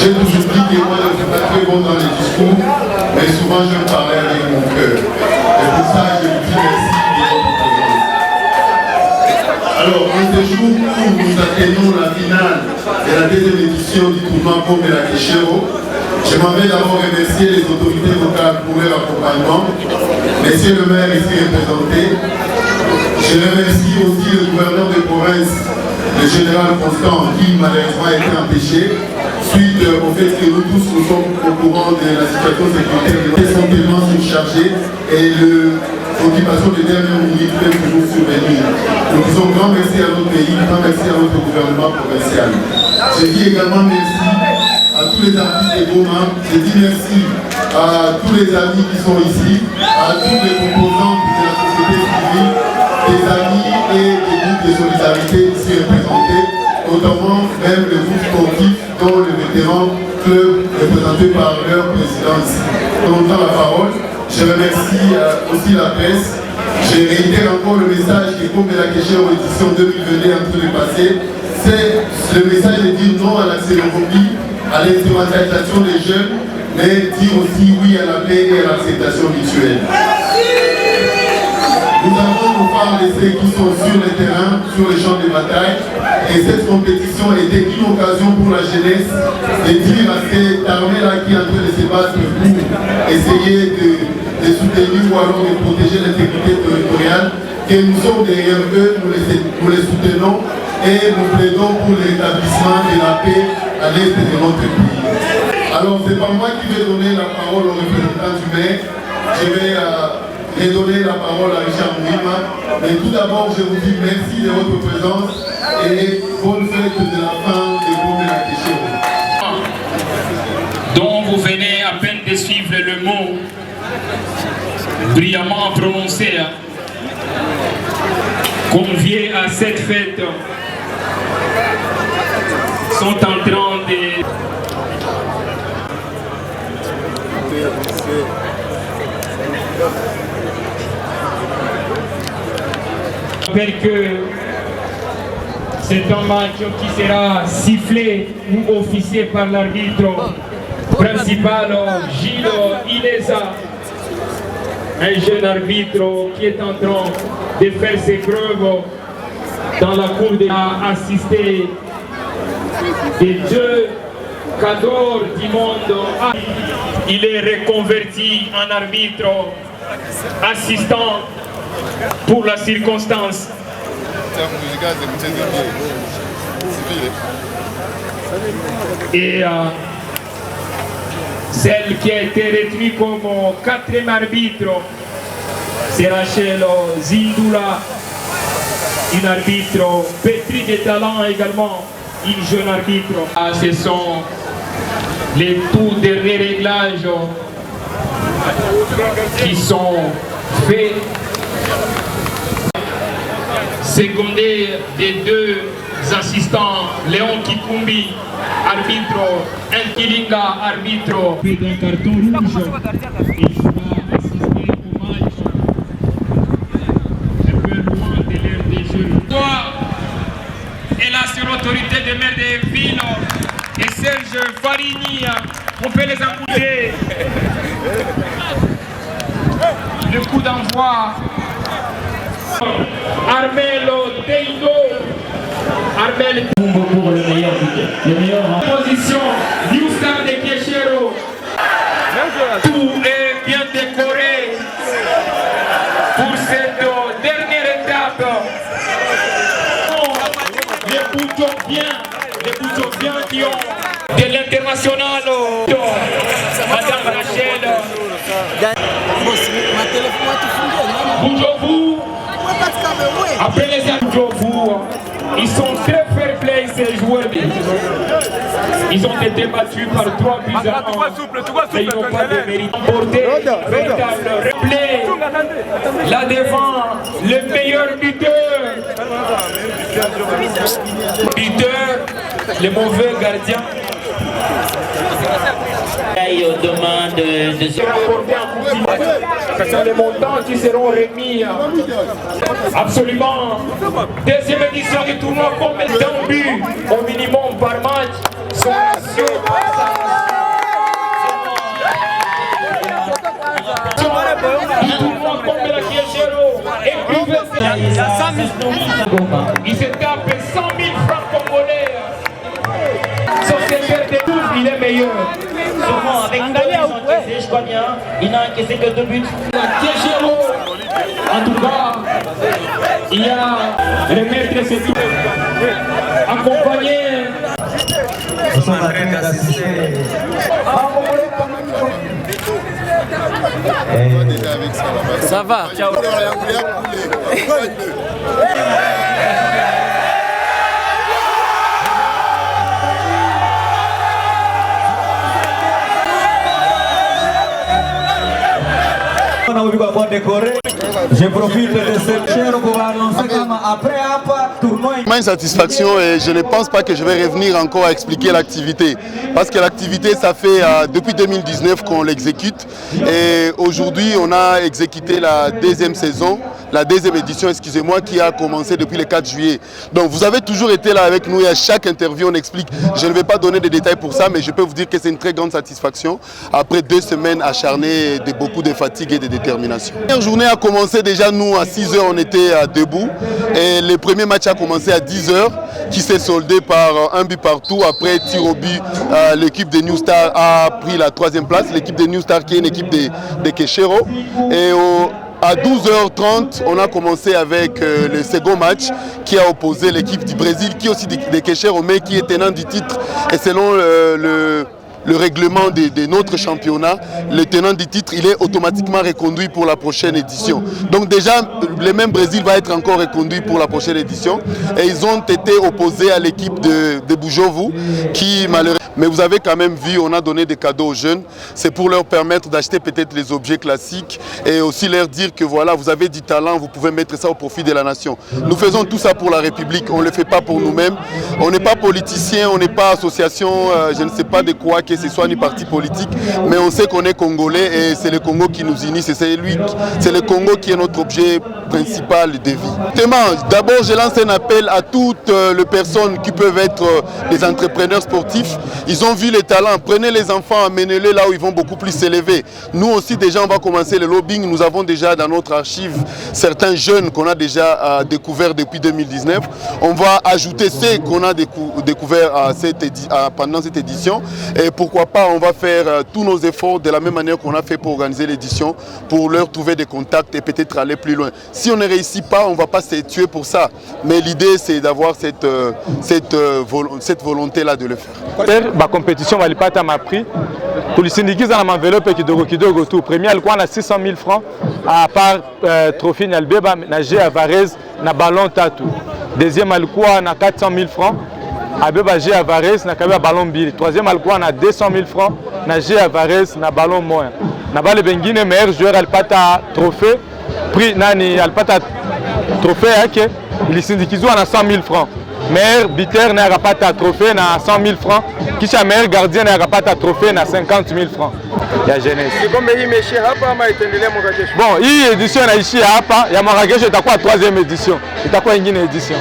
J'ai toujours dit que moi je ne suis pas très bon dans les discours, mais souvent je parlais avec mon cœur. Et pour ça, je vous dis merci de votre présence. Alors, en ce jour où nous atteignons la finale de la deuxième édition du tournoi Pombe la Keshero, j'aimerais d'abord remercier les autorités locales pour leur accompagnement. Monsieur le maire ici représenté. Je remercie aussi le gouverneur de province, le général Constant, qui malheureusement a été empêché suite au fait que nous tous nous sommes au courant de la situation sécuritaire. Ils sont tellement surchargés et l'occupation de dernière minute peut toujours survenir. Nous disons grand merci à notre pays, grand merci à notre gouvernement provincial. Je dis également merci à tous les artistes de Goma, je dis merci à tous les amis qui sont ici, à tous les composants de la société civile, des amis et des groupes de solidarité ici représentés, notamment même le groupe sportif dont le vétéran club représenté par leur présidence. En donnant la parole, je remercie aussi la presse. Je réitère encore le message que Pombe la Keshero édition 2022 est en train de passer. C'est le message de dire non à la xénophobie, à l'instrumentalisation des jeunes, mais dire aussi oui à la paix et à l'acceptation mutuelle. Nous avons nos femmes et ceux qui sont sur le terrain, sur les champs de bataille, et cette compétition était une occasion pour la jeunesse de dire à cette armée-là qui est en train de se battre pour essayer de soutenir ou alors de protéger l'intégrité territoriale, que nous sommes derrière eux, nous les soutenons et nous plaidons pour le rétablissement de la paix à l'est de notre pays. Alors, c'est pas moi qui vais donner la parole au représentant du maire. Je vais redonner la parole à Richard Mouima. Mais tout d'abord, je vous dis merci de votre présence et bonne fête de la fin de Pombe la Keshero. Dont vous venez à peine de suivre le mot brillamment prononcé, conviés à cette fête, sont en train de... Je rappelle que c'est un match qui sera sifflé ou officié par l'arbitre principal Gilles Ilesa, un jeune arbitre qui est en train de faire ses preuves dans la cour à assister des deux cadors du monde. Il est reconverti en arbitre assistant pour la circonstance. Et celle qui a été retenue comme quatrième arbitre, c'est Rachel Zindula, une arbitre pétrie de talent également, une jeune arbitre. Ce sont les tout derniers réglages qui sont faits, secondé des deux assistants, Léon Kikumbi, arbitre, Nkilinga, arbitre. Puis d'un carton rouge, il faudra assister au match un peu loin de l'air des jeux. Toi et la surautorité des maires des villes et Serge Farini, on peut les écouter. Le coup d'envoi. Armelo Teino. Armel pour le meilleur position. New Star de Keshero. Tout est bien décoré pour cette dernière étape. Les boutons bien qui ont de l'international. Madame Rachel. Bonjour. Après les Boujovou, ils sont très fair play ces joueurs. Ils ont été battus par 3 buts à 1. Mais ils n'ont pas de mérite. Emporté, véritable replay. Là devant, le meilleur buteur. Le mauvais gardien. Aux demandes de Ce sont les montants qui seront remis. Absolument. Deuxième édition du tournoi, combien de buts au minimum par match sont Il se tape 100 000 francs congolais. Sociétaire de tous, il est meilleur. Seulement avec 2 buts encaissés, je crois bien, il n'a encaissé que 2 buts. En tout cas, il y a le maître c'est tout. Accompagné. Nous sommes en train d'assister. Ça va, ciao. Je profite de cette chaire pour annoncer qu'après tournoi. Une satisfaction et je ne pense pas que je vais revenir encore à expliquer l'activité. Parce que l'activité, ça fait depuis 2019 qu'on l'exécute. Et aujourd'hui, on a exécuté la deuxième saison, la deuxième édition, excusez-moi, qui a commencé depuis le 4 juillet. Donc vous avez toujours été là avec nous et à chaque interview, on explique. Je ne vais pas donner de détails pour ça, mais je peux vous dire que c'est une très grande satisfaction après 2 semaines acharnées de beaucoup de fatigue et de détermination. La première journée a commencé déjà, nous, à 6 h, on était debout. Et le premier match a commencé à 10 h, qui s'est soldé par un but partout. Après tir au but, l'équipe de New Star a pris la 3e place. L'équipe de New Star qui est une équipe de Keshero. Et à 12h30, on a commencé avec le second match qui a opposé l'équipe du Brésil, qui est aussi de Keshero, mais qui est tenant du titre. Et selon le règlement de notre championnat, le tenant du titre, il est automatiquement reconduit pour la prochaine édition. Donc déjà, le même Brésil va être encore reconduit pour la prochaine édition. Et ils ont été opposés à l'équipe de Bujovu, qui malheureusement... Mais vous avez quand même vu, on a donné des cadeaux aux jeunes. C'est pour leur permettre d'acheter peut-être les objets classiques et aussi leur dire que voilà, vous avez du talent, vous pouvez mettre ça au profit de la nation. Nous faisons tout ça pour la République, on ne le fait pas pour nous-mêmes. On n'est pas politicien, on n'est pas association, je ne sais pas de quoi que ce soit, ni parti politique, mais on sait qu'on est Congolais et c'est le Congo qui nous unit, c'est le Congo qui est notre objet principal de vie. D'abord, je lance un appel à toutes les personnes qui peuvent être des entrepreneurs sportifs. Ils ont vu les talents, prenez les enfants, amenez-les là où ils vont beaucoup plus s'élever. Nous aussi déjà on va commencer le lobbying, nous avons déjà dans notre archive certains jeunes qu'on a déjà découverts depuis 2019. On va ajouter ceux qu'on a découverts pendant cette édition et pourquoi pas on va faire tous nos efforts de la même manière qu'on a fait pour organiser l'édition, pour leur trouver des contacts et peut-être aller plus loin. Si on ne réussit pas, on ne va pas se tuer pour ça, mais l'idée c'est d'avoir cette volonté-là de le faire. La compétition va pas ma prix. Pour le syndicat, dans l'enveloppe kidogo tout. Premier alcool à 600 000 francs, à part trophée Nyalbeba, nager à Varese, na ballon tatu. Deuxième alcool à 400 000 francs, à Bébagé à Varese, na kabé ballon billet. Troisième alcool à 200 000 francs, nager à Varese, na ballon moins. Na balle Benguine, meilleur joueur alpata trophée, prix nani alpata trophée, ok. Le syndicat à 100 000 francs. Meilleur buteur n'a pas de trophée à 100 000 francs. Qui est meilleur gardien n'a pas de trophée à 50 000 francs. Il y a jeunesse. Bon, cette édition est ici à Apa. Il y a Marrakech, c'est quoi la 3e édition? C'est quoi une édition?